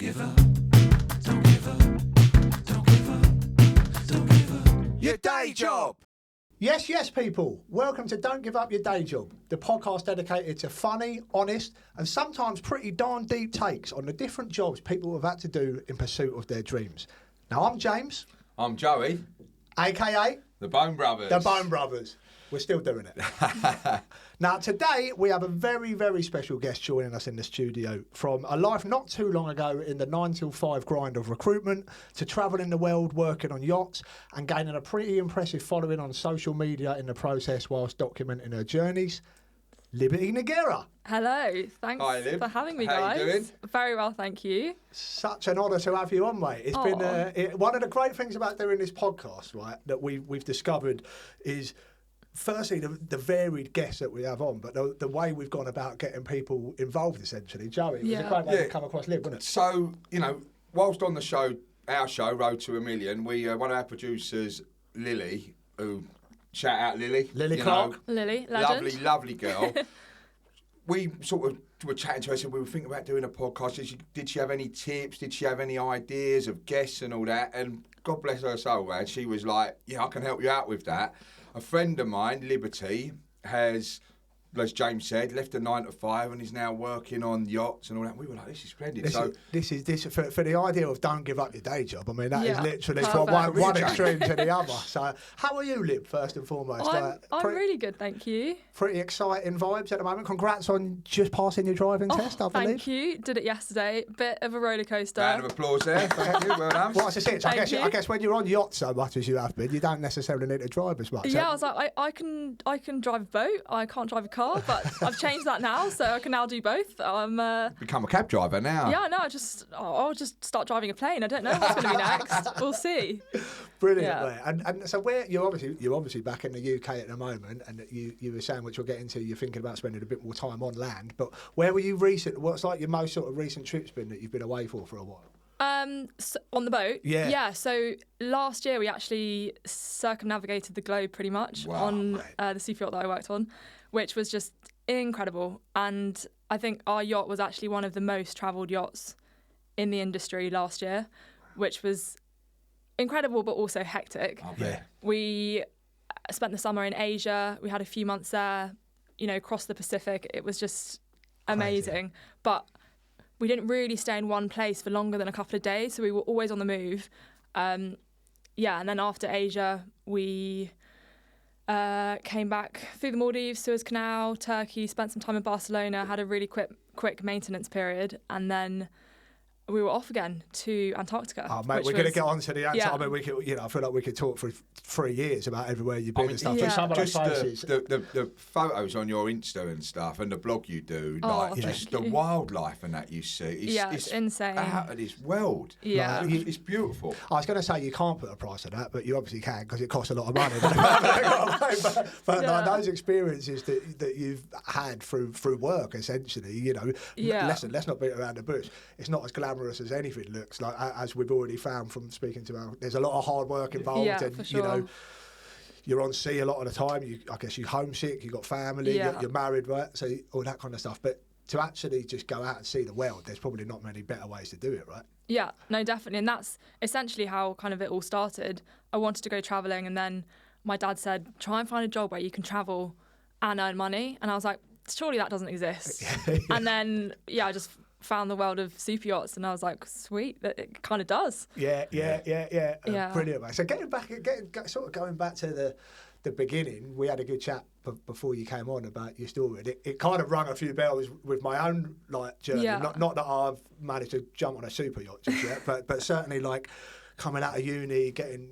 give up, don't give up, don't give up, don't give up your day job. Yes, people. Welcome to Don't Give Up Your Day Job, the podcast dedicated to funny, honest, and sometimes pretty darn deep takes on the different jobs people have had to do in pursuit of their dreams. Now, I'm James. I'm Joey. A.K.A. The Bone Brothers. The Bone Brothers. We're still doing it. Now, today, we have a very, very special guest joining us in the studio from a life not too long ago in the 9 till 5 grind of recruitment to travelling the world, working on yachts and gaining a pretty impressive following on social media in the process whilst documenting her journeys. Liberty Nogueira. Hello, thanks Hi, Lib. for having me, How guys. you doing? Very well, thank you. Such an honour to have you on, mate. It's been one of the great things about doing this podcast, right, that we've discovered is, firstly, the varied guests that we have on, but the way we've gone about getting people involved, essentially. Joey, it was a great way to come across Lib, wasn't it? So, whilst on the show, our show, Road to a Million, we one of our producers, Lily, who, shout out Lily. Lily Clark. Lily, legend. Lovely girl. We sort of were chatting to her, said we were thinking about doing a podcast. Did she have any tips? Did she have any ideas of guests and all that? And God bless her soul, man. She was like, yeah, I can help you out with that. A friend of mine, Liberty, has, as James said, left a 9 to 5 and is now working on yachts and all that. We were like, this is splendid. This is for the idea of don't give up your day job. I mean, that is literally perfect. from one extreme to the other. So, how are you, Lib? First and foremost, I'm really good, thank you. Pretty exciting vibes at the moment. Congrats on just passing your driving test, I believe. Thank you. Did it yesterday. Bit of a roller coaster. Round of applause there. Thank you. Well done. Well, that's it. I guess when you're on yachts so much as you have been, you don't necessarily need to drive as much. Yeah, I was like, I can drive a boat. I can't drive a car, but I've changed that now, so I can now do both. Become a cab driver now. Yeah, no, I'll just start driving a plane. I don't know what's going to be next. We'll see. Brilliant, mate. And so you're obviously back in the UK at the moment, and you were saying, which we'll get into, you're thinking about spending a bit more time on land. But where were you recent? What's like your most sort of recent trips been that you've been away for a while? So on the boat? Yeah. So last year we actually circumnavigated the globe pretty much on the super yacht that I worked on, which was just incredible. And I think our yacht was actually one of the most travelled yachts in the industry last year, which was incredible but also hectic. Yeah. We spent the summer in Asia. We had a few months there, across the Pacific. It was just amazing. Crazy. But we didn't really stay in one place for longer than a couple of days, so we were always on the move. And then after Asia, we came back through the Maldives, Suez Canal, Turkey, spent some time in Barcelona, had a really quick maintenance period, and then we were off again to Antarctica. Oh, mate, we're going to get on to the Antarctica. Yeah. I mean, we could, I feel like we could talk for 3 years about everywhere you've been and stuff. Yeah. Some of just places. the photos on your Insta and stuff, and the blog you do, just the wildlife and that you see. It's insane. Out of this world. Yeah. It's beautiful. I was going to say you can't put a price on that, but you obviously can because it costs a lot of money. but like those experiences that you've had through work, essentially, let's not beat around the bush. It's not as glamorous as anything looks like, as we've already found from speaking to there's a lot of hard work involved, and for sure. You're on sea a lot of the time. I guess you're homesick, you've got family, you're married, right? So all that kind of stuff. But to actually just go out and see the world, there's probably not many better ways to do it, right? Yeah, no, definitely. And that's essentially how kind of it all started. I wanted to go travelling, and then my dad said, try and find a job where you can travel and earn money. And I was like, surely that doesn't exist. And then, I just found the world of super yachts, and I was like, sweet, that it kind of does. Yeah. Brilliant, mate. So going back to the beginning, we had a good chat before you came on about your story. It kind of rung a few bells with my own journey. Yeah. Not that I've managed to jump on a super yacht just yet, but certainly coming out of uni, going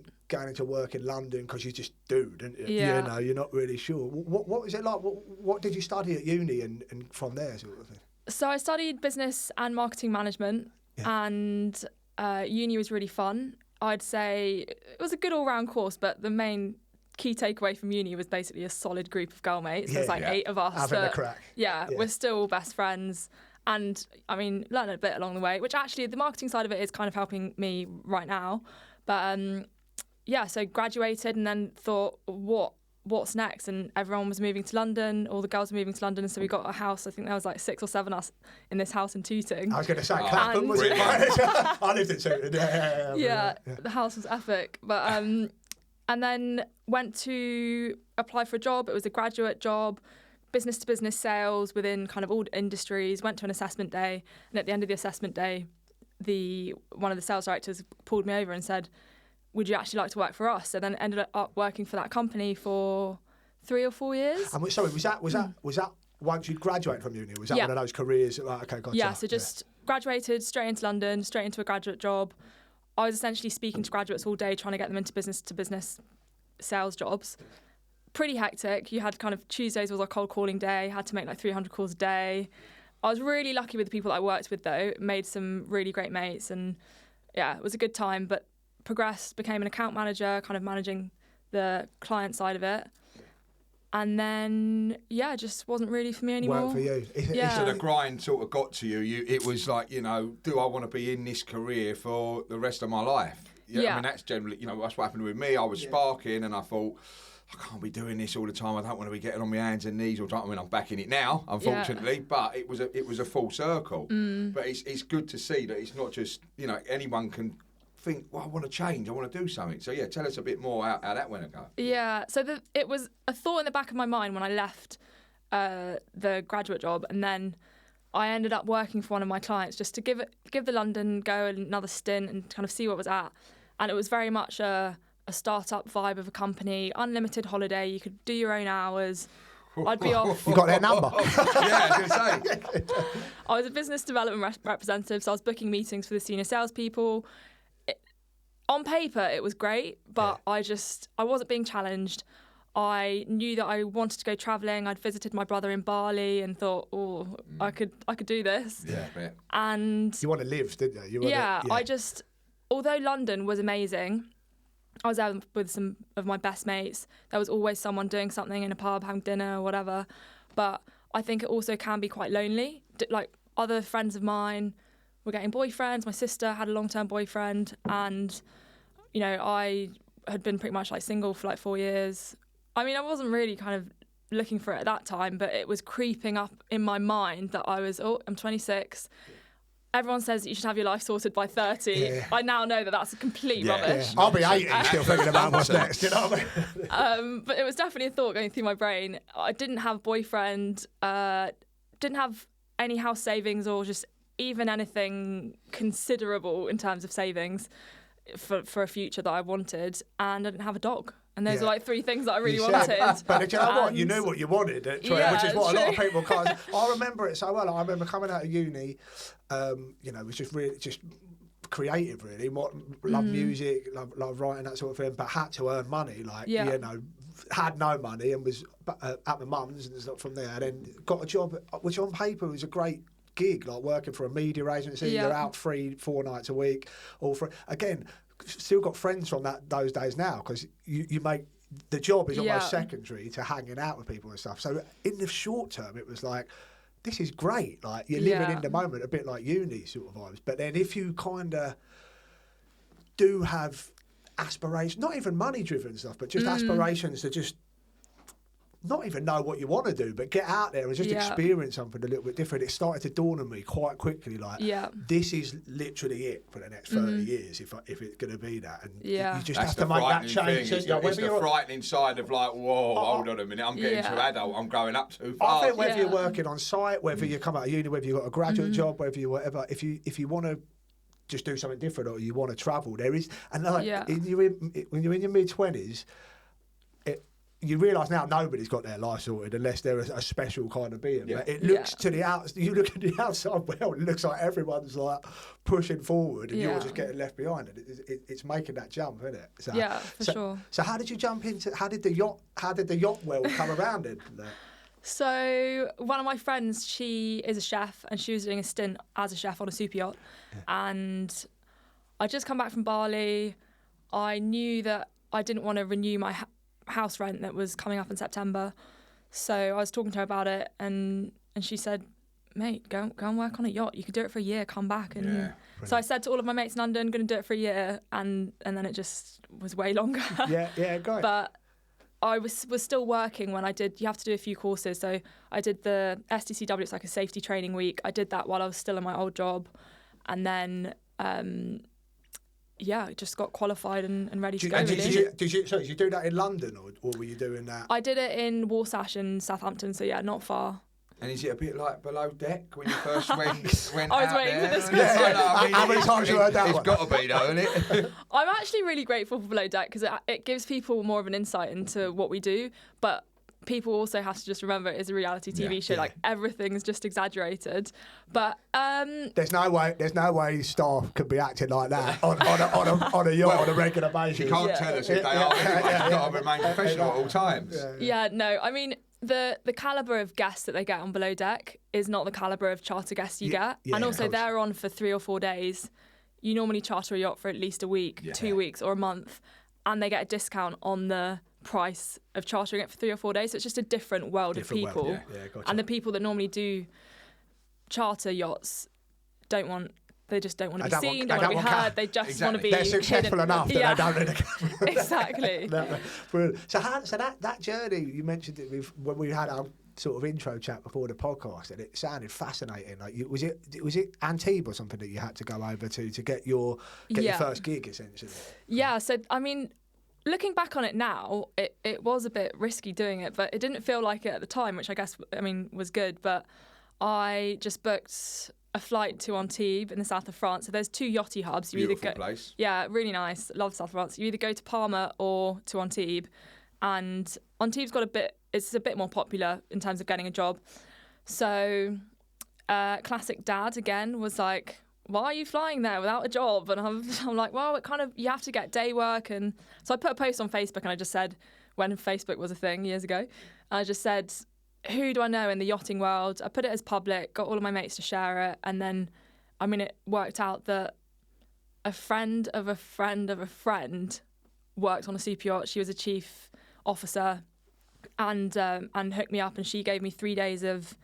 into work in London because you just do, don't you? Yeah. You're not really sure. What was it like? What did you study at uni and from there sort of thing? So I studied business and marketing management, and uni was really fun. I'd say it was a good all-round course, but the main key takeaway from uni was basically a solid group of girl mates. There's 8 of us. Having a crack. Yeah, we're still best friends. And, learned a bit along the way, which actually the marketing side of it is kind of helping me right now. But, so graduated and then thought, what what's next? And everyone was moving to London, all the girls were moving to London, and so we got a house. I think there was like 6 or 7 of us in this house in Tooting. I was going to say Clapham, was it? I lived in Tooting. Yeah, the house was epic. But and then went to apply for a job. It was a graduate job, business to business sales within kind of all industries. Went to an assessment day, and at the end of the assessment day, one of the sales directors pulled me over and said, would you actually like to work for us? And then ended up working for that company for 3 or 4 years. And sorry, was that once you'd graduated from uni? Was that one of those careers? Okay, gotcha. Yeah, so just graduated straight into London, straight into a graduate job. I was essentially speaking to graduates all day, trying to get them into business to business sales jobs. Pretty hectic. You had kind of Tuesdays was our cold calling day. Had to make like 300 calls a day. I was really lucky with the people that I worked with though. Made some really great mates, and yeah, it was a good time. But progressed, became an account manager, kind of managing the client side of it. And then, yeah, it just wasn't really for me anymore. Weren't for you. Yeah. So the grind sort of got to you. It was like, you know, do I want to be in this career for the rest of my life? Yeah. I mean, that's generally, you know, that's what happened with me. I was sparking and I thought, I can't be doing this all the time. I don't want to be getting on my hands and knees all the time. I mean, I'm back in it now, unfortunately, but it was a full circle. But it's good to see that it's not just, you know, anyone can think, well, I want to change, I want to do something. So yeah, tell us a bit more how that went ago. Yeah, so it was a thought in the back of my mind when I left the graduate job, and then I ended up working for one of my clients just to give the London go another stint and kind of see what it was at. And it was very much a startup vibe of a company, unlimited holiday, you could do your own hours. I'd be off. You got their number. Yeah, I was going to say. I was a business development representative, so I was booking meetings for the senior salespeople. On paper, it was great, but I wasn't being challenged. I knew that I wanted to go travelling. I'd visited my brother in Bali and thought, I could do this. Yeah, yeah. And you want to live, didn't you? Although London was amazing, I was out with some of my best mates. There was always someone doing something in a pub, having dinner or whatever. But I think it also can be quite lonely. Like other friends of mine were getting boyfriends. My sister had a long-term boyfriend, and you know, I had been pretty much like single for like 4 years. I mean, I wasn't really kind of looking for it at that time, but it was creeping up in my mind that I'm 26. Everyone says that you should have your life sorted by 30. Yeah. I now know that that's complete rubbish. Yeah. I'll be 80 still thinking about what's next, you know what I mean? But it was definitely a thought going through my brain. I didn't have a boyfriend, didn't have any house savings or just even anything considerable in terms of savings for a future that I wanted, and I didn't have a dog. And those are like 3 things that I really wanted. But you know what? You knew what you wanted, which is what a lot of people can't. I remember it so well. I remember coming out of uni, you know, it was just really just creative, really. Love music, love writing, that sort of thing, but had to earn money, you know, had no money and was at my mum's and stuff from there. And then got a job, which on paper was a great gig, like working for a media agency. You're out 3-4 nights a week, all for again. Still got friends from those days now, because you make the job is almost secondary to hanging out with people and stuff. So in the short term, it was like, this is great. Like you're living in the moment, a bit like uni sort of vibes. But then if you kind of do have aspirations, not even money driven stuff, but just aspirations to just not even know what you want to do, but get out there and just experience something a little bit different. It started to dawn on me quite quickly, like, this is literally it for the next 30 years, if it's going to be that. And you just have to make that change. It's the frightening side of like, whoa, hold on a minute, I'm getting too adult, I'm growing up too fast. I think whether you're working on site, whether you come out of uni, whether you've got a graduate job, whether you whatever, if you want to just do something different or you want to travel, there is, and like when you're in your mid-20s, you realise now nobody's got their life sorted unless they're a special kind of being. But it looks you look at the outside world, it looks like everyone's like pushing forward and you're just getting left behind. And it's making that jump, isn't it? So, for sure. So how did you jump into? How did the yacht world come around in that? So one of my friends, she is a chef, and she was doing a stint as a chef on a super yacht. And I just come back from Bali. I knew that I didn't want to renew my house rent that was coming up in September, so I was talking to her about it, and she said, mate, go and work on a yacht, you could do it for a year, come back. And so I said to all of my mates in London, going to do it for a year, and then it just was way longer. Great. But I was still working when I did. You have to do a few courses. So I did the STCW. It's like a safety training week. I did that while I was still in my old job, and then just got qualified and ready to go. Did you do that in London, or were you doing that? I did it in Warsash and Southampton. So yeah, not far. And is it a bit like Below Deck when you first went I was out waiting there? for this question. How many times you heard that It's one? got to be, though, isn't it? I'm actually really grateful for Below Deck because it gives people more of an insight into what we do. But people also have to just remember it is a reality TV show. Yeah. Like everything's just exaggerated. But There's no way staff could be acting like that on a yacht on a regular basis. You can't tell us if they are anyway. You've got to remain professional at all times. No, I mean, the calibre of guests that they get on Below Deck is not the calibre of charter guests you get. Yeah, and of also course. they're on for 3 or 4 days. You normally charter a yacht for at least a week, 2 weeks or a month, and they get a discount on the price of chartering it for 3 or 4 days. So it's just a different world of people. World, yeah, gotcha. And the people that normally do charter yachts they just don't want to be seen, don't want to be heard. They just want to be They're successful hidden. enough that they don't need a camera. Exactly. Brilliant. So that journey, you mentioned it when we had our sort of intro chat before the podcast, and it sounded fascinating. Like, was it Antibes or something that you had to go over to get your first gig, essentially? Yeah. So I mean, looking back on it now, it was a bit risky doing it, but it didn't feel like it at the time, which I guess was good. But I just booked a flight to Antibes in the south of France. So there's 2 yachty hubs. Beautiful place. Yeah, really nice. Love South France. You either go to Palma or to Antibes, and Antibes it's a bit more popular in terms of getting a job. So classic dad again was like, why are you flying there without a job? And I'm like, well, it kind of, you have to get day work. And so I put a post on Facebook, and I just said, when Facebook was a thing years ago, I just said, who do I know in the yachting world? I put it as public, got all of my mates to share it. And then, it worked out that a friend of a friend of a friend worked on a super yacht. She was a chief officer and hooked me up, and she gave me 3 days of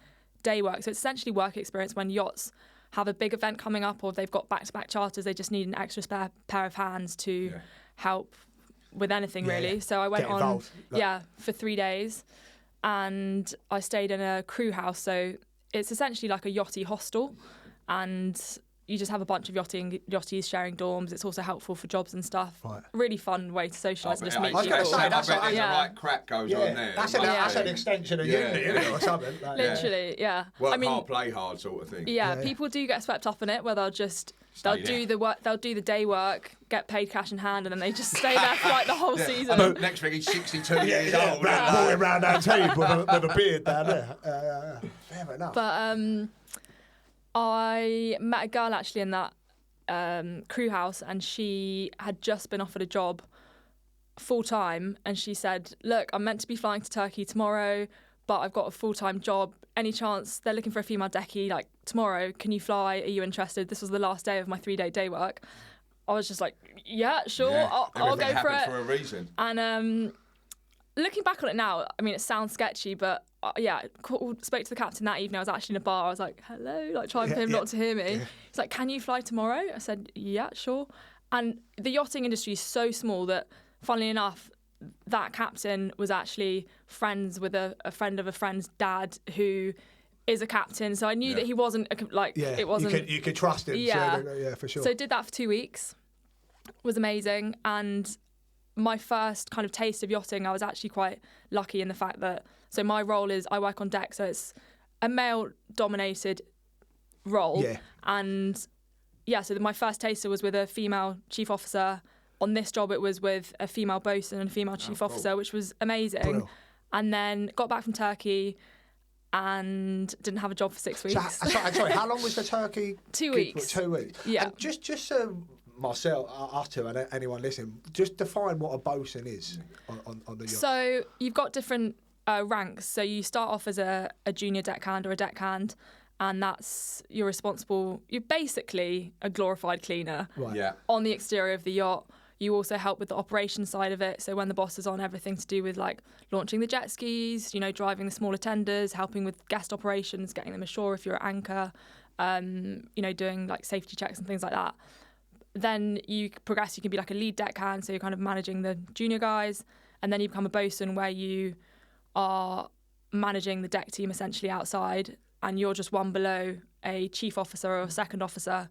day work. So it's essentially work experience when yachts have a big event coming up, or they've got back-to-back charters. They just need an extra spare pair of hands to help with anything, really. So I went on, for 3 days, and I stayed in a crew house. So it's essentially like a yachty hostel, and you just have a bunch of yachties sharing dorms. It's also helpful for jobs and stuff. Right. Really fun way to socialise and just meet people. I bet there's the right crack goes on there. That's an extension of uni, or something. Like, literally, yeah. Work hard, play hard, sort of thing. Yeah, people do get swept up in it, where they'll do the work, they'll do the day work, get paid cash in hand, and then they just stay there for like the whole season. And next thing he's 62 years old. Walking around that team with a beard down there. Fair enough. But I met a girl actually in that crew house, and she had just been offered a job full-time, and she said, look, I'm meant to be flying to Turkey tomorrow, but I've got a full-time job. Any chance they're looking for a female decky, like, tomorrow, can you fly? Are you interested? This was the last day of my 3-day day work. I was just like, yeah, sure, I'll go for it. For a reason. And looking back on it now, it sounds sketchy, but spoke to the captain that evening. I was actually in a bar. I was like, hello, like trying for him not to hear me. Yeah. He's like, can you fly tomorrow? I said, yeah, sure. And the yachting industry is so small that, funnily enough, that captain was actually friends with a friend of a friend's dad who is a captain. So I knew that he wasn't it wasn't. You could trust him. Yeah, so, for sure. So I did that for 2 weeks. It was amazing. And my first kind of taste of yachting, I was actually quite lucky in the fact that, so my role is I work on deck, so it's a male-dominated role. Yeah. And so my first taster was with a female chief officer. On this job, it was with a female bosun and a female chief officer, which was amazing. Brilliant. And then got back from Turkey and didn't have a job for 6 weeks. Sorry, how long was the Turkey? 2 weeks. 2 weeks. Yeah. And just so myself, us two, and anyone listening, just define what a bosun is on the yacht. So you've got different ranks. So you start off as a junior deckhand or a deckhand, and you're basically a glorified cleaner on the exterior of the yacht. You also help with the operation side of it. So when the boss is on, everything to do with like launching the jet skis, driving the smaller tenders, helping with guest operations, getting them ashore if you're at anchor, doing like safety checks and things like that. Then you progress, you can be like a lead deckhand, so you're kind of managing the junior guys. and then you become a bosun where you are managing the deck team essentially outside, and you're just one below a chief officer or a second officer,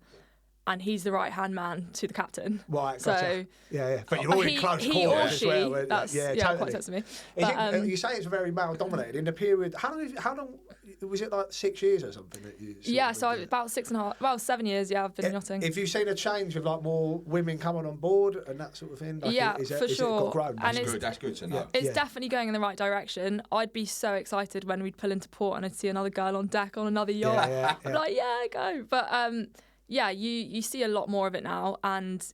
and he's the right-hand man to the captain. Right, So, gotcha. Yeah. But you're all in close he quarters or as she, well. that's totally. quite sense to me. Is But, it, you say it's very male-dominated. In the period, how long was it, like 6 years or something? That you about 7 years, I've been yachting. Have you seen a change with like more women coming on board and that sort of thing? Like, for sure. It got grown? And That's good to know. It's definitely going in the right direction. I'd be so excited when we'd pull into port and I'd see another girl on deck on another yacht. I'd be like, go. But you see a lot more of it now, and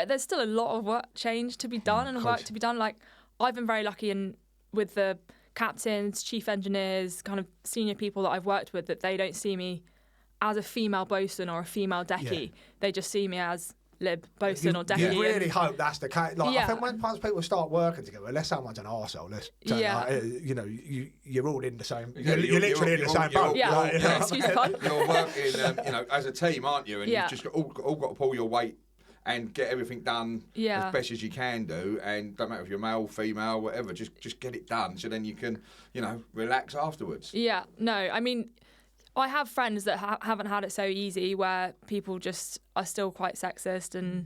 there's still a lot of change to be done and work to be done. Like, I've been very lucky with the captains, chief engineers, kind of senior people that I've worked with, that they don't see me as a female bosun or a female deckie. Yeah. They just see me as Lib, bosun or deckie. You really hope that's the case. Like, I think once people start working together, unless someone's an arsehole, you're all in the same. You're literally in the same boat. Excuse the pun. You're working, as a team, aren't you? And you've just all got to pull your weight and get everything done as best as you can do. And don't matter if you're male, female, whatever. Just get it done, so then you can, relax afterwards. Yeah. No, I mean, I have friends that haven't had it so easy, where people just are still quite sexist,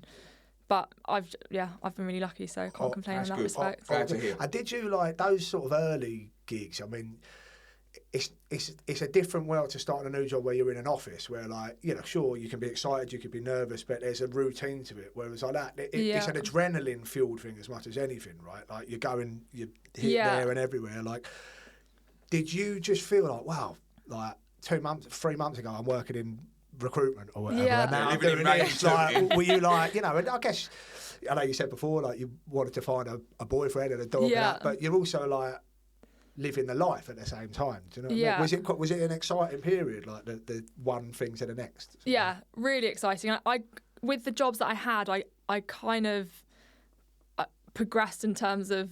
but I've been really lucky, so I can't complain in that respect. Glad to hear. And did you like those sort of early gigs? I mean, it's a different world to starting a new job where you're in an office, where sure, you can be excited, you can be nervous, but there's a routine to it. Whereas like that, it's an adrenaline fueled thing as much as anything, right? Like you're here and everywhere. Like, did you just feel like, wow, like 3 months ago, I'm working in recruitment or whatever. Yeah. And now I'm doing this. Like, were you like, and I guess, I know you said before, like you wanted to find a boyfriend and a dog and that, but you're also like living the life at the same time. Do you know what I mean? Was it an exciting period, like the one thing to the next? Yeah, really exciting. I with the jobs that I had, I kind of progressed in terms of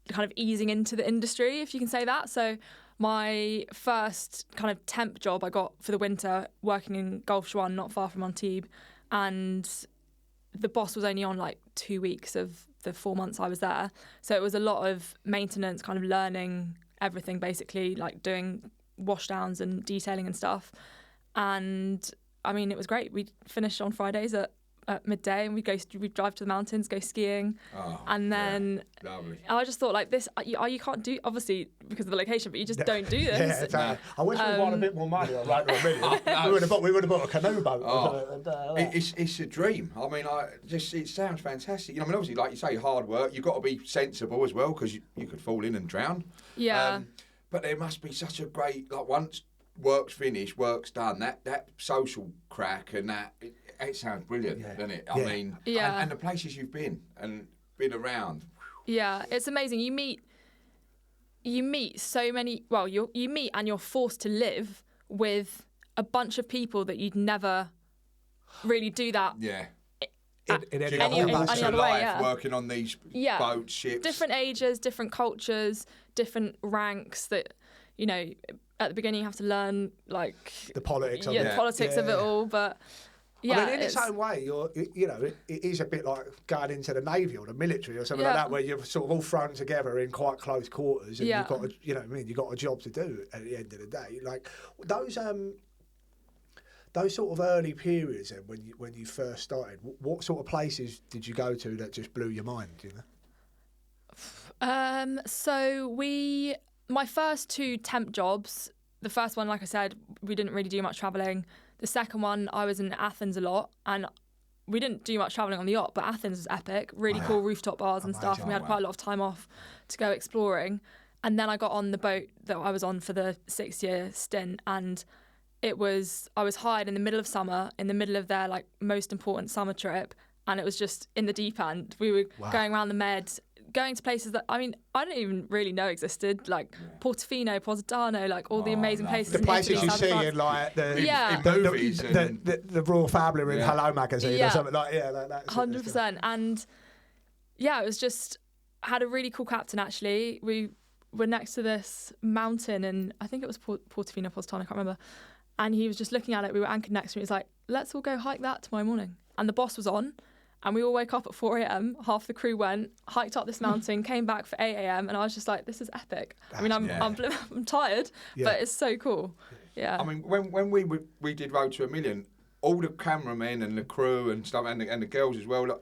kind of easing into the industry, if you can say that. So my first kind of temp job I got for the winter, working in Gulf Juan, not far from Antibes, and the boss was only on like 2 weeks of the 4 months I was there. So it was a lot of maintenance, kind of learning everything basically, like doing washdowns and detailing and stuff. And I mean, it was great. We'd finish on Fridays at midday, and we'd drive to the mountains, go skiing, and then I just thought like this. You can't do, obviously because of the location, but you just don't do this. I wish we'd won a bit more money on like we would have bought a canoe boat. It's a dream. I mean, it sounds fantastic. I mean, obviously, like you say, hard work. You've got to be sensible as well, because you could fall in and drown. Yeah. But there must be such a great, like, once work's finished, work's done. That social crack and that. It sounds brilliant, doesn't it? I mean, and the places you've been around. Yeah, it's amazing. You meet so many. Well, you meet and you're forced to live with a bunch of people that you'd never really do that. Yeah. In any other way, working on these boats, ships. Different ages, different cultures, different ranks that, at the beginning you have to learn, like the politics of it all, but. Yeah, I mean, in its own way, it is a bit like going into the Navy or the military or something like that, where you're sort of all thrown together in quite close quarters, and you've got, you've got a job to do at the end of the day. Like those sort of early periods, then when you first started, what sort of places did you go to that just blew your mind? So my first 2 temp jobs. The first one, like I said, we didn't really do much travelling. The second one, I was in Athens a lot, and we didn't do much travelling on the yacht, but Athens was epic. Really cool rooftop bars and stuff, and we had quite a lot of time off to go exploring. And then I got on the boat that I was on for the 6-year stint, and I was hired in the middle of summer, in the middle of their like most important summer trip, and it was just in the deep end. We were going around the Med, going to places that, I mean, I didn't even really know existed, like Portofino, Positano, like all the amazing places. The places you see in like in movies, the Royal Family in Hello magazine or something like that. 100%. And it was just, had a really cool captain actually. We were next to this mountain, and I think it was Portofino, Positano, I can't remember. And he was just looking at it. We were anchored next to him. He was like, "Let's all go hike that tomorrow morning." And the boss was on. And we all woke up at 4 a.m. Half the crew went, hiked up this mountain, came back for 8 a.m. And I was just like, this is epic. I mean, I'm tired, but it's so cool. Yeah. I mean, when we did Road to a Million, all the cameramen and the crew and stuff, and the girls as well, like,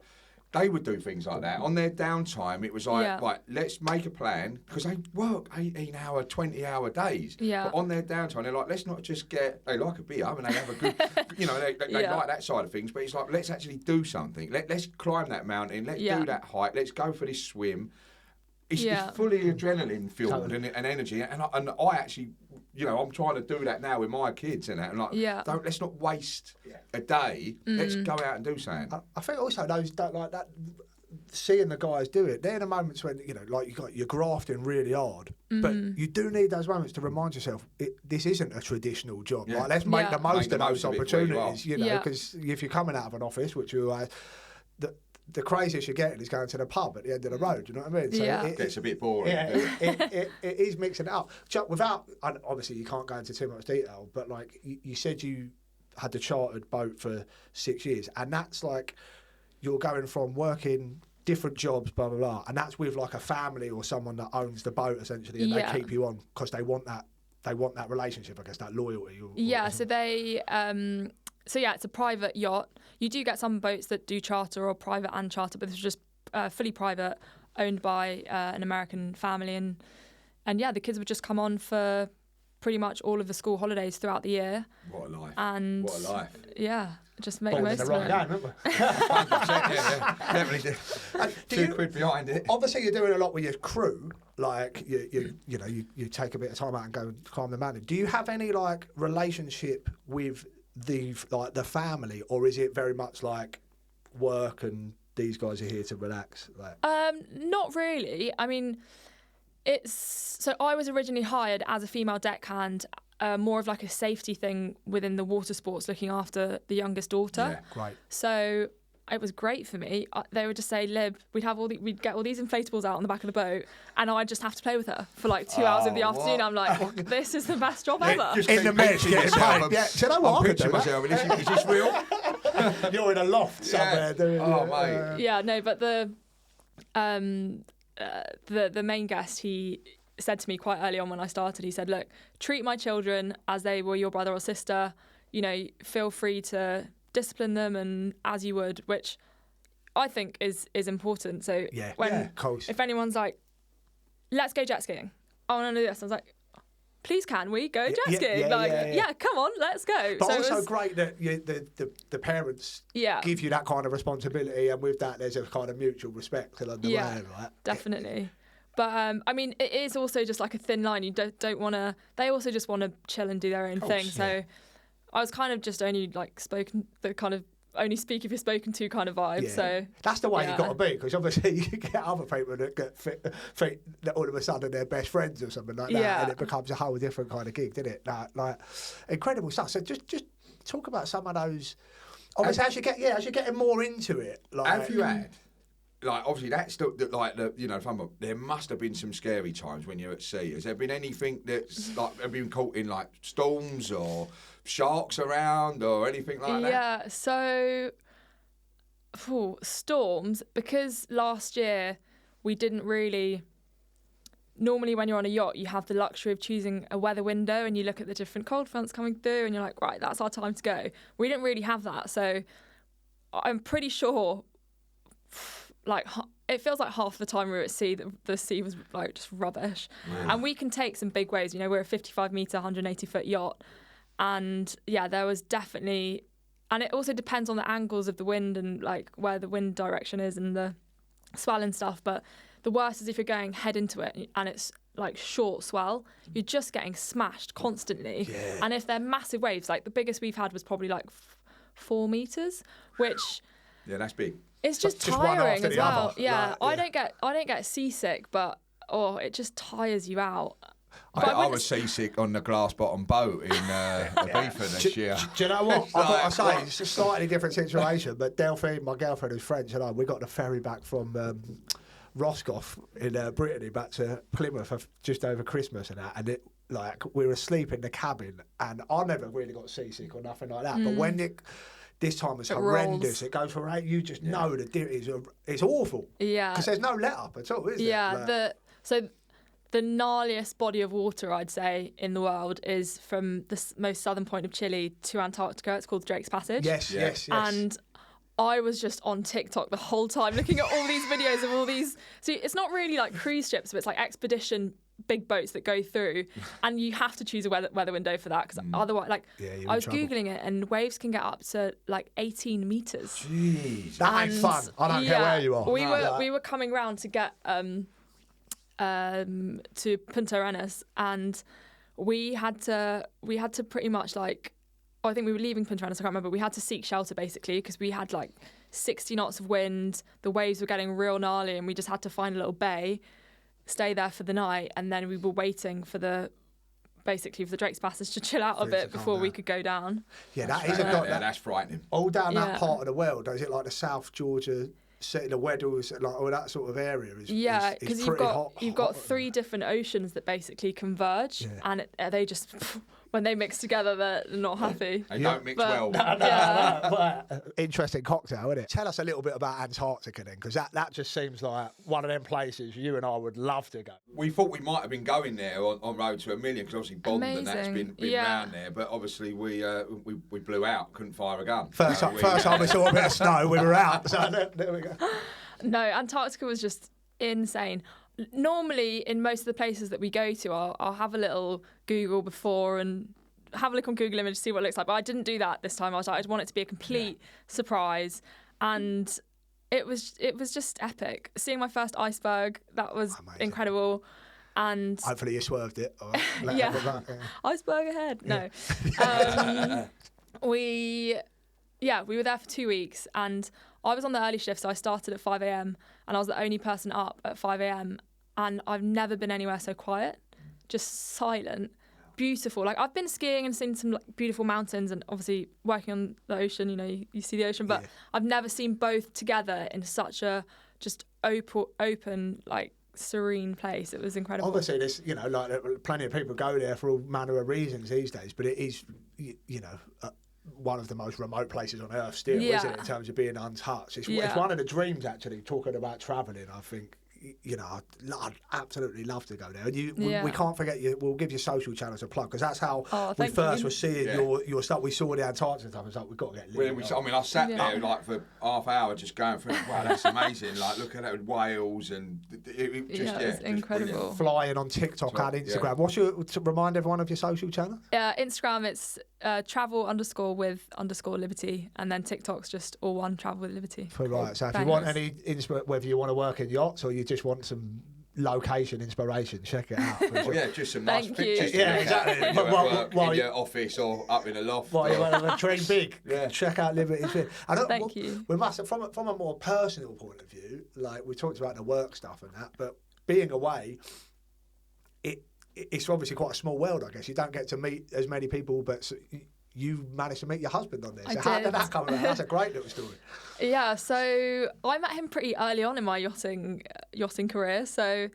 they would do things like that. On their downtime, it was like, right, let's make a plan, because they work 18-hour, 20-hour days. Yeah. But on their downtime, they're like, let's not just they like a beer and they have a good, they like that side of things, but it's like, let's actually do something. Let's climb that mountain, let's do that hike, let's go for this swim. It's fully adrenaline fueled and energy, and I actually, I'm trying to do that now with my kids and that. And like, let's not waste a day. Let's go out and do something. I think also those don't like that. Seeing the guys do it, they're the moments when you're grafting really hard, but you do need those moments to remind yourself this isn't a traditional job. Yeah. Like, let's make the most of those opportunities. Because if you're coming out of an office, which you are. The craziest you're getting is going to the pub at the end of the road. You know what I mean? So it gets a bit boring. It is mixing it up. Without, obviously, you can't go into too much detail, but like you said, you had the chartered boat for 6 years, and that's like you're going from working different jobs, blah blah blah, and that's with like a family or someone that owns the boat essentially, and they keep you on because they want that relationship, I guess, that loyalty. So they. So yeah, it's a private yacht. You do get some boats that do charter or private and charter, but this is just fully private, owned by an American family. And yeah, the kids would just come on for pretty much all of the school holidays throughout the year. What a life. And what a life. Yeah, just make the most of it. Remember? 100%, definitely. £2 behind it. Obviously, you're doing a lot with your crew. Like you take a bit of time out and go and climb the mountain. Do you have any like relationship with the family, or is it very much like work and these guys are here to relax? Like, not really. I mean, so I was originally hired as a female deckhand, more of like a safety thing within the water sports, looking after the youngest daughter. Yeah, great. So it was great for me. They would just say, Lib, we'd get all these inflatables out on the back of the boat, and I'd just have to play with her for like 2 hours of the afternoon. I'm like, this is the best job ever. In the mess, getting paid. Yeah, do you know what? I'm picturing myself. Is this real? You're in a loft somewhere doing. Mate. Yeah, no, but the main guest, he said to me quite early on when I started, he said, look, treat my children as they were your brother or sister. Feel free to discipline them and as you would, which I think is important. So if anyone's like, let's go jet skiing, I want to do this, I was like, please can we go jet skiing? Come on, let's go. But so also great that the parents give you that kind of responsibility, and with that there's a kind of mutual respect along the way, right? Definitely. But I mean, it is also just like a thin line. You don't want to. They also just want to chill and do their own thing. So I was kind of just only like only speak if you're spoken to kind of vibe. Yeah. So that's the way you've got to be, because obviously you get other people that get fit that all of a sudden they're best friends or something like that, and it becomes a whole different kind of gig, doesn't it? Like incredible stuff. So just talk about some of those. Obviously, as you're getting more into it, like, have you had? Like, obviously, that's still like there must have been some scary times when you're at sea. Has there been anything that's like, have you been caught in like storms or sharks around or anything like that? Yeah, so storms, because last year we didn't really. Normally, when you're on a yacht, you have the luxury of choosing a weather window, and you look at the different cold fronts coming through, and you're like, right, that's our time to go. We didn't really have that, so I'm pretty sure. Like, it feels like half the time we were at sea, the sea was like just rubbish. Yeah. And we can take some big waves. We're a 55-metre, 180-foot yacht. And yeah, there was definitely, and it also depends on the angles of the wind and like where the wind direction is and the swell and stuff. But the worst is if you're going head into it and it's like short swell, you're just getting smashed constantly. Yeah. And if they're massive waves, like the biggest we've had was probably like 4 metres, which... Yeah, that's big. It's just tiring as well. Yeah, I don't get seasick, but it just tires you out. I was seasick on the glass bottom boat in Ibiza this year. Do you know what? I've got to say, it's a slightly different situation, but Delphine, my girlfriend who's French, and we got the ferry back from Roscoff in Brittany back to Plymouth just over Christmas and that, and it, like, we were asleep in the cabin, and I never really got seasick or nothing like that, but when This time was It horrendous. rolls. It goes for 8. You just know that it's awful. Yeah. Because there's no let up at all, is there? Yeah, Like, the gnarliest body of water I'd say in the world is from the most southern point of Chile to Antarctica. It's called Drake's Passage. yes. And I was just on TikTok the whole time looking at all these videos of all these. So it's not really like cruise ships, but it's like expedition big boats that go through, and you have to choose a weather window for that because otherwise, like, Yeah, you're in I was trouble. googling it, and waves can get up to like 18 meters. Jeez. that ain't And, fun. I don't care where you are. We were coming round to get to Punta Arenas, and we had to pretty much like, I think we were leaving Punta Arenas, I can't remember. We had to seek shelter basically because we had like 60 knots of wind. The waves were getting real gnarly, and we just had to find a little bay, stay there for the night, and then we were waiting for the Drake's Passage to chill out a For it to bit calm before we down. could go down. Yeah, that is a dot. That's frightening. All down that Yeah. part of the world, is it like the South Georgia, the Weddell, like all that sort of area? Yeah, because because you've got 3 different oceans that basically converge, and they just when they mix together, they're not happy. They don't mix But- well. Yeah. Interesting cocktail, isn't it? Tell us a little bit about Antarctica then, because that just seems like one of them places you and I would love to go. We thought we might have been going there on Road to a Million because obviously Bond and that's Amazing. been Yeah. round there, but obviously we blew out, couldn't fire a gun. First So time we saw a bit of snow, we were out. So there we go. No, Antarctica was just insane. Normally, in most of the places that we go to, I'll have a little Google before and have a look on Google Images to see what it looks like. But I didn't do that this time. I was like, I want it to be a complete surprise, and it was just epic. Seeing my first iceberg, that was Amazing. incredible. And Hopefully you swerved it. All right. Yeah. Yeah. iceberg ahead. No. We were there for 2 weeks, and I was on the early shift, so I started at 5 a.m. and I was the only person up at 5 a.m. and I've never been anywhere so quiet, just silent, beautiful. Like, I've been skiing and seen some like, beautiful mountains, and obviously working on the ocean, you see the ocean, but I've never seen both together in such a just open like serene place. It was incredible. Obviously, there's like plenty of people go there for all manner of reasons these days, but it is one of the most remote places on earth still, isn't it, in terms of being untouched? It's one of the dreams, actually, talking about travelling. I think, I'd absolutely love to go there. And we can't forget you. We'll give you social channels a plug, because that's how we thank first you. were seeing your stuff. We saw the Antarctica stuff. It's like, we've got to get lit. I sat there like for half hour just going through. Wow, that's amazing! Like, looking at whales and it's incredible. brilliant. Flying on TikTok and Instagram. Yeah. What's to remind everyone of your social channel? Instagram, it's travel_with_liberty, and then TikTok's just all one, travel with liberty. Right. So if you Thanks. want any whether you want to work in yachts or you just want some location inspiration, check it out. Well, yeah, just some nice Thank you. pictures. to Yeah, look at exactly. when you're While- at work, while in you- your office or up in a loft. While you want to dream big, Yeah. check out Liberty Fit. Thank you. We must, from a more personal point of view, like we talked about the work stuff and that, but being away, it's obviously quite a small world, I guess. You don't get to meet as many people, but you managed to meet your husband on there. So how did that come about? That's a great little story. Yeah, so I met him pretty early on in my yachting career. So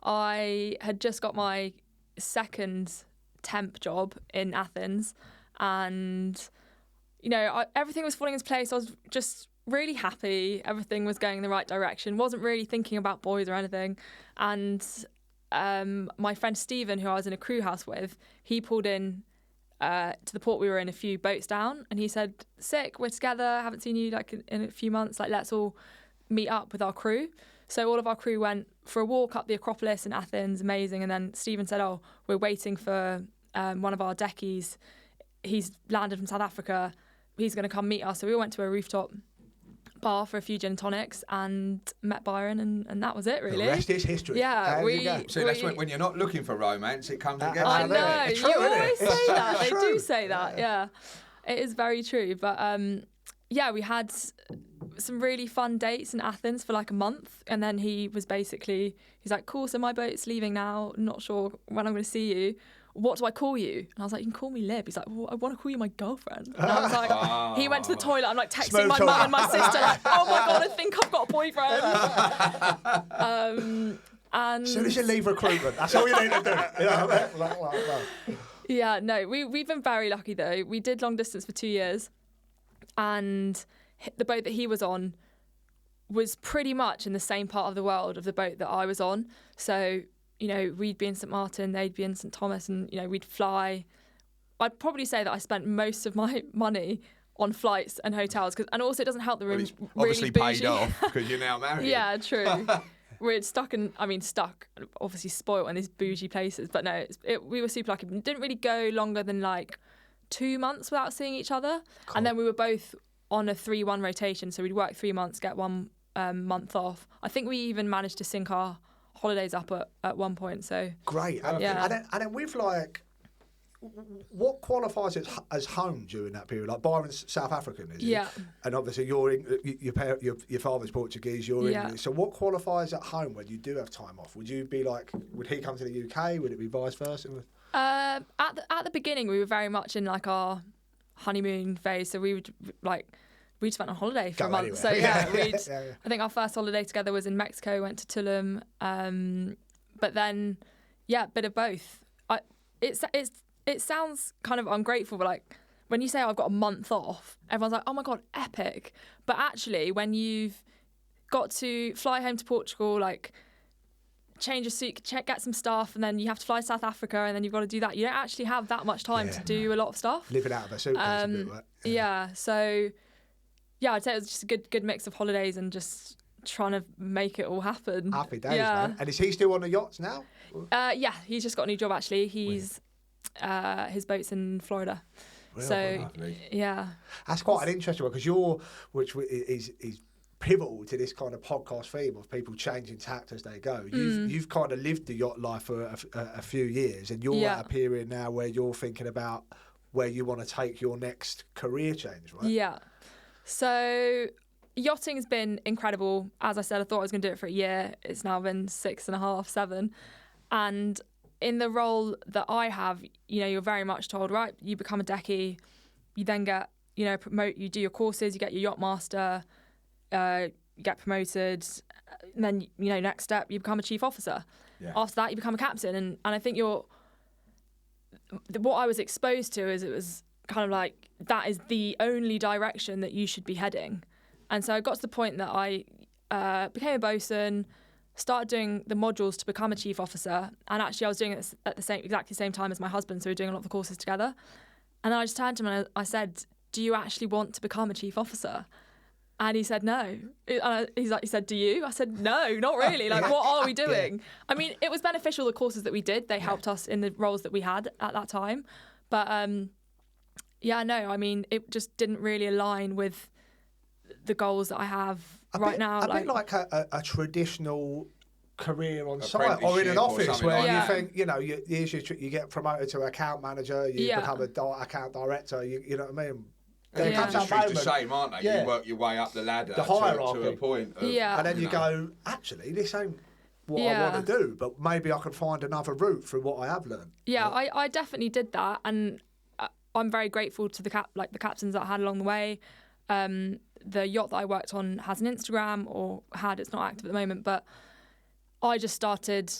I had just got my second temp job in Athens, and everything was falling into place. I was just really happy. Everything was going in the right direction. Wasn't really thinking about boys or anything. And my friend Stephen, who I was in a crew house with, he pulled in to the port we were in a few boats down, and he said, "Sick, we're together, haven't seen you like in a few months, like let's all meet up with our crew." So all of our crew went for a walk up the Acropolis in Athens, amazing. And then Stephen said, "Oh, we're waiting for one of our deckies. He's landed from South Africa. He's going to come meet us." So we all went to a rooftop bar for a few gin and tonics and met Byron, and that was it, really. The rest is history. Yeah, There you go. So that's when you're not looking for romance, it comes and gets I you know, there. It's true, you isn't it? always It's say so that. They true. do say that, yeah. It is very true. But we had some really fun dates in Athens for like a month, and then he's like, "Cool, so my boat's leaving now, not sure when I'm going to see you. What do I call you?" And I was like, "You can call me Lib." He's like, "Well, I want to call you my girlfriend." And I was like, he went to the toilet. I'm like texting Smooth my talk. mum and my sister, like, "Oh my God, I think I've got a boyfriend." And As soon as you leave recruitment, that's all you need to do. You know what I mean? yeah, no, we've been very lucky though. We did long distance for 2 years. and the boat that he was on was pretty much in the same part of the world of the boat that I was on. So, you know, we'd be in St Martin, they'd be in St Thomas, and, you know, we'd fly. I'd probably say that I spent most of my money on flights and hotels, and also it doesn't help the room It's really obviously bougie. paid off because you're now married. Yeah, true. We're stuck, obviously spoilt in these bougie places. But no, we were super lucky. We didn't really go longer than like 2 months without seeing each other. Cool. And then we were both on a 3-1 rotation. So we'd work 3 months, get 1 month off. I think we even managed to sync our holidays up at one point. So Great. And, Yeah. and then with like, what qualifies as home during that period? Like Byron's South African, is he? Yeah. And obviously your father's Portuguese, you're Yeah. English. So what qualifies at home when you do have time off? Would you be like, would he come to the UK? Would it be vice versa? At the beginning, we were very much in like our honeymoon phase. So we'd spent on holiday for Go a month. anywhere. So yeah, Yeah. I think our first holiday together was in Mexico. Went to Tulum, but then yeah, a bit of both. It sounds kind of ungrateful, but like when you say I've got a month off, everyone's like, oh my God, epic. But actually, when you've got to fly home to Portugal, like change your suit, get some stuff, and then you have to fly to South Africa, and then you've got to do that. You don't actually have that much time to do a lot of stuff. Living out of a suitcase a bit, right? Yeah. So yeah, I'd say it was just a good mix of holidays and just trying to make it all happen. Happy days, Yeah. man. And is he still on the yachts now? Yeah, he's just got a new job actually. He's his boat's in Florida. So lovely. yeah. That's quite an interesting one because which is pivotal to this kind of podcast theme of people changing tact as they go. You've kind of lived the yacht life for a few years, and you're at a period now where you're thinking about where you want to take your next career change, right? Yeah. So yachting has been incredible. As I said, I thought I was going to do it for a year. It's now been 6.5, 7. And in the role that I have, you know, you're very much told, right, you become a decky, you then get, you know, you do your courses, you get your yacht master, you get promoted, and then, you know, next step, you become a chief officer. Yeah. After that, you become a captain. And I think what I was exposed to is it was kind of like, that is the only direction that you should be heading. And so I got to the point that I became a bosun, started doing the modules to become a chief officer, and actually I was doing it at the exactly same time as my husband, so we were doing a lot of the courses together. And then I just turned to him and I said, do you actually want to become a chief officer? And he said, no. He said, do you? I said, no, not really. Like, what are we doing? Yeah. I mean, it was beneficial, the courses that we did. They helped us in the roles that we had at that time. But yeah, no, I mean, it just didn't really align with the goals that I have now. A bit like a traditional career on site or in an office where you think, you know, you get promoted to account manager, you become account director, you know what I mean? The industry's the same, aren't they? Yeah. You work your way up the ladder the hierarchy. to a point. Of, and then you go, actually, this ain't what I want to do, but maybe I can find another route through what I have learned. Yeah, I definitely did that, and I'm very grateful to the captains that I had along the way. The yacht that I worked on has an Instagram, it's not active at the moment, but I just started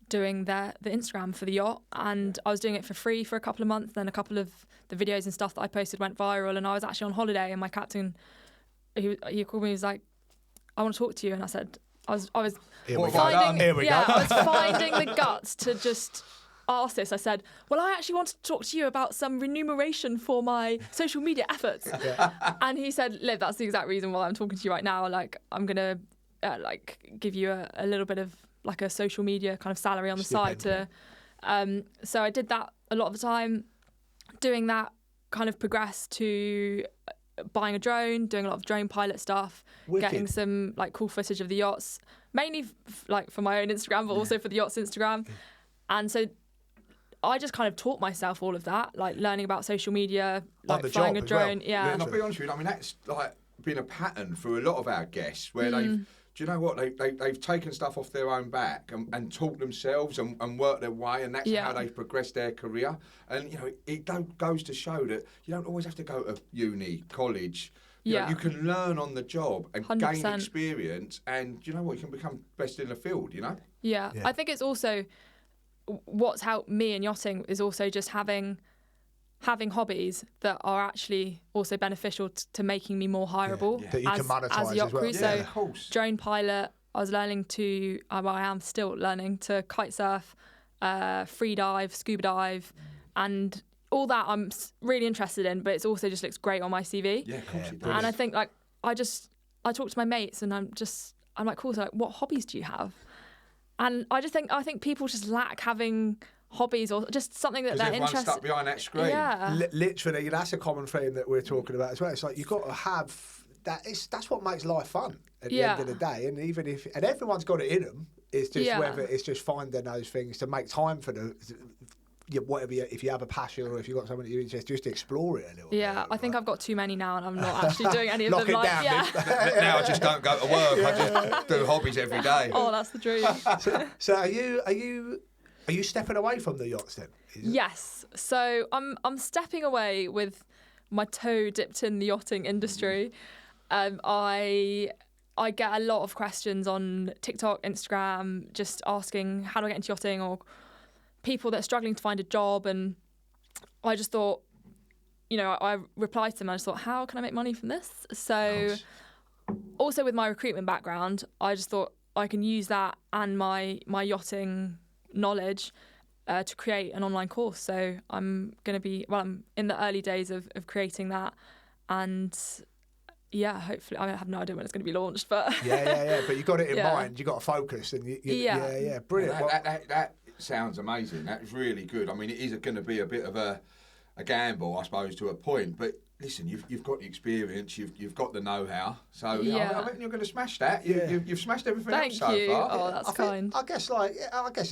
doing the Instagram for the yacht, and I was doing it for free for a couple of months. Then a couple of the videos and stuff that I posted went viral, and I was actually on holiday, and my captain, he called me, he was like, I want to talk to you. And I said, I was Here we finding the go. guts to just ask this. I said, well, I actually want to talk to you about some remuneration for my social media efforts. And he said, Liv, that's the exact reason why I'm talking to you right now. Like, I'm going to give you a little bit of like a social media kind of salary on the side to. So I did that a lot of the time. Doing that kind of progressed to buying a drone, doing a lot of drone pilot stuff, getting some like cool footage of the yachts, mainly like for my own Instagram, but also for the yacht's Instagram. And so I just kind of taught myself all of that, like learning about social media, like flying a drone. Well. Yeah, and I'll be honest with you, I mean, that's like been a pattern for a lot of our guests where do you know what? They've taken stuff off their own back and taught themselves and worked their way, and that's how they've progressed their career. And, you know, it goes to show that you don't always have to go to uni, college. You know, you can learn on the job and 100%. gain experience, and you know what? You can become best in the field, you know? Yeah. I think it's also what's helped me in yachting is also just having having hobbies that are actually also beneficial to making me more hireable That you can monetise as a yacht as well. crew. Yeah, So of course. drone pilot, I was learning to, well, I am still learning to kite surf, free dive, scuba dive, and all that I'm really interested in, but it also just looks great on my CV. Yeah, of course it does. And I think like I talk to my mates and I'm like, cool, so like, what hobbies do you have? And I think people just lack having hobbies or just something that they're everyone's interested. stuck behind that screen. Yeah. Literally, that's a common theme that we're talking about as well. It's like you've got to have that. That's what makes life fun at the end of the day. And even if everyone's got it in them, it's just whether it's just finding those things to make time for whatever. If you have a passion or if you've got something that you're interested, just explore it a little bit. Yeah, I think I've got too many now, and I'm not actually doing any of Lock them. it Like, down, yeah. Now I just don't go to work. I just do hobbies every day. Oh, that's the dream. So are you stepping away from the yachts then? Yes. So I'm stepping away with my toe dipped in the yachting industry. I get a lot of questions on TikTok, Instagram, just asking how do I get into yachting, or people that are struggling to find a job. And I just thought, I replied to them. I just thought, how can I make money from this? So also with my recruitment background, I just thought I can use that and my yachting knowledge to create an online course. So I'm in the early days of creating that, and hopefully, I have no idea when it's going to be launched, but but you got it in mind. You got to focus, and brilliant. Well, that sounds amazing. That's really good. I mean, it is going to be a bit of a gamble, I suppose, to a point, but. Listen, you've got the experience, you've got the know-how, so I reckon you're going to smash that. You've smashed everything Thank else so you. far. Oh, that's kind. I guess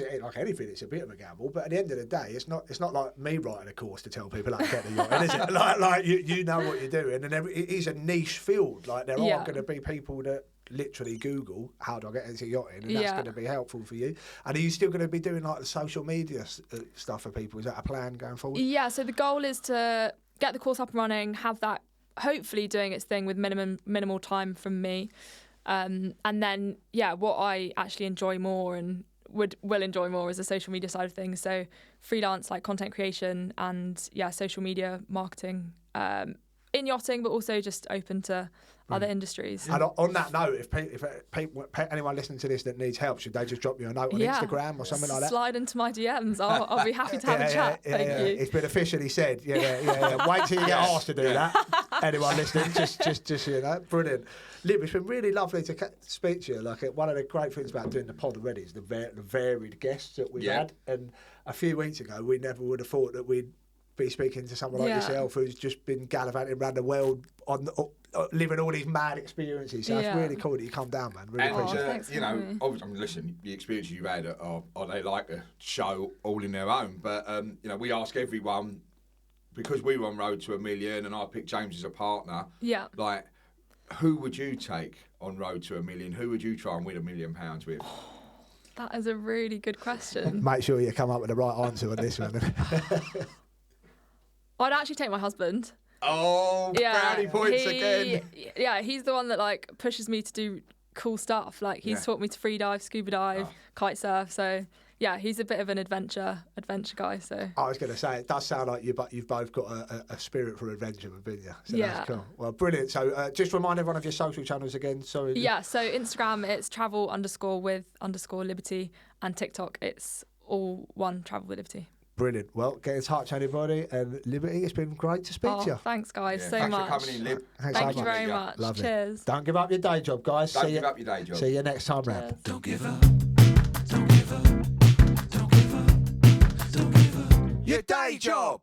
it ain't like anything. It's a bit of a gamble, but at the end of the day, it's not like me writing a course to tell people how to get the yacht, is it? Like you know what you're doing, and it is a niche field. Like there are going to be people that literally Google how do I get into yachting, and that's going to be helpful for you. And are you still going to be doing like the social media stuff for people? Is that a plan going forward? Yeah. So the goal is to get the course up and running, have that hopefully doing its thing with minimal time from me, and then what I actually enjoy more and will enjoy more is the social media side of things. So freelance like content creation and social media marketing in yachting, but also just open to other industries. And on that note, if anyone listening to this that needs help, should they just drop you a note on Instagram or something like that? Slide into my DMs. I'll be happy to have a chat. Thank you. It's been officially said. Yeah. Wait till you get asked to do that. Anyone listening, just brilliant. Liv, it's been really lovely to speak to you. Like one of the great things about doing the pod already is the varied guests that we've had. And a few weeks ago, we never would have thought that we'd be speaking to someone like yourself who's just been gallivanting around the world living all these mad experiences. So it's really cool that you come down, man. Really appreciate it. Obviously, listen, the experiences you've had are they like a show all in their own? But we ask everyone, because we were on Road to a Million, and I picked James as a partner. Yeah. Like, who would you take on Road to a Million? Who would you try and win £1 million with? That is a really good question. Make sure you come up with the right answer on this one. I'd actually take my husband. Oh, brownie points again. Yeah, he's the one that like pushes me to do cool stuff. Like he's taught me to free dive, scuba dive, kite surf. So he's a bit of an adventure guy. So I was going to say, it does sound like you've both got a spirit for adventure within you. So that's cool. Well, brilliant. So just remind everyone of your social channels again. Sorry. Yeah. So Instagram, it's travel_with_liberty, and TikTok, it's all one travel with liberty. Brilliant. Well, get in touch, anybody. And Liberty, it's been great to speak to you. Thanks, guys, so thanks much. Thanks for coming in, Lib. Thank you very much. Lovely. Cheers. Don't give up your day job, guys. Don't give up your day job. See you next time round. Don't give up. Don't give up. Don't give up. Don't give up. Your day job.